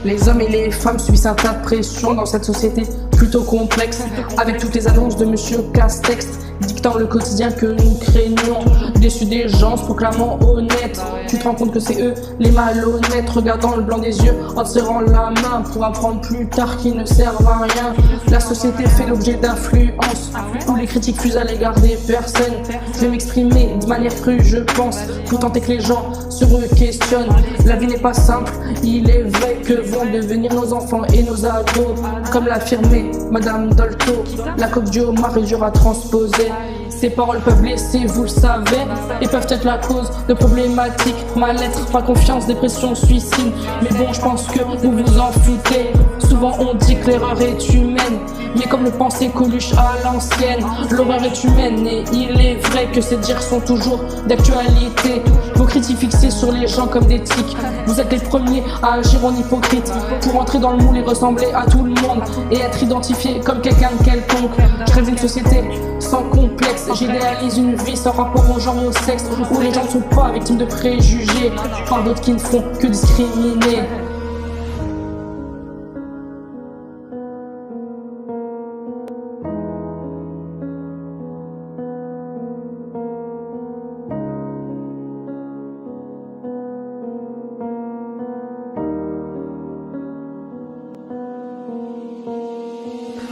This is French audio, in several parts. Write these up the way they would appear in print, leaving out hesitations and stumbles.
Les hommes et les femmes subissent un tas de pression dans cette société plutôt complexe, avec toutes les annonces de Monsieur Castex dictant le quotidien que nous craignons. Déçus des gens se proclamant honnêtes, tu te rends compte que c'est eux les malhonnêtes, regardant le blanc des yeux en te serrant la main pour apprendre plus tard qu'ils ne servent à rien. La société fait l'objet d'influence où les critiques fusent à l'égard des personnes. Je vais m'exprimer de manière crue, je pense, pour tenter que les gens se re-questionnent. La vie n'est pas simple, il est vrai que vont devenir nos enfants et nos ados. Comme l'affirmait Madame Dolto, la coque du homard est dure à transposer. Ces paroles peuvent blesser, vous le savez, et peuvent être la cause de problématiques, mal-être, pas confiance, dépression, suicide. Mais bon, je pense que vous vous en foutez. Souvent on dit que l'erreur est humaine, mais comme le pensait Coluche à l'ancienne, l'horreur est humaine et il est vrai que ces dires sont toujours d'actualité. Vos critiques fixées sur les gens comme des tics, vous êtes les premiers à agir en hypocrite pour entrer dans le moule et ressembler à tout le monde et être identifié comme quelqu'un de quelconque. Je rêve d'une société sans complexe, j'idéalise une vie sans rapport au genre et au sexe, où les gens ne sont pas victimes de préjugés par d'autres qui ne font que discriminer.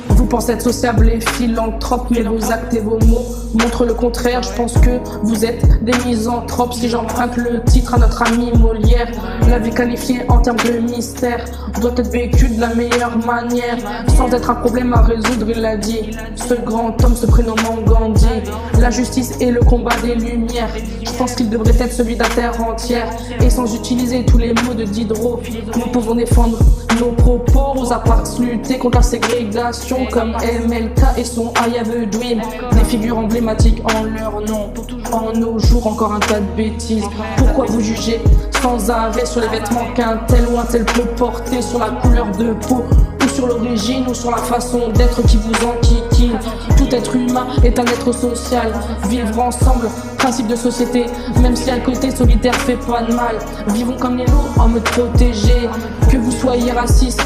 Vous pensez être sociable et philanthrope, mais vos actes et vos mots montrent le contraire. Je pense que vous êtes des misanthropes. Si j'emprunte le titre à notre ami Molière, la vie qualifiée en termes de mystère doit être vécue de la meilleure manière, sans être un problème à résoudre, il l'a dit. Ce grand homme se prénommant Gandhi. La justice et le combat des lumières, je pense qu'il devrait être celui de la terre entière. Et sans utiliser tous les mots de Diderot, nous pouvons défendre nos propos, aux aparts, lutter contre la ségrégation comme MLK et son I Have a Dream. Des figures emblématiques en leur nom. En nos jours, encore un tas de bêtises. Pourquoi vous jugez sans arrêt sur les vêtements qu'un tel ou un tel peut porter, sur la couleur de peau ou sur l'origine ou sur la façon d'être qui vous enquiquine? Tout être humain est un être social. Vivre ensemble, principe de société, même si un côté solitaire fait pas de mal. Vivons comme les loups en mode protégé. Que vous soyez raciste,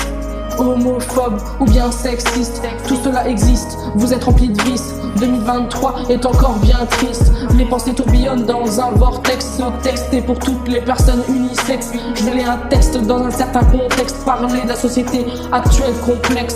homophobe ou bien sexiste, tout cela existe, vous êtes rempli de vices. 2023 est encore bien triste, mes pensées tourbillonnent dans un vortex. Ce texte est pour toutes les personnes unisexes. Je voulais un texte dans un certain contexte, parler de la société actuelle complexe.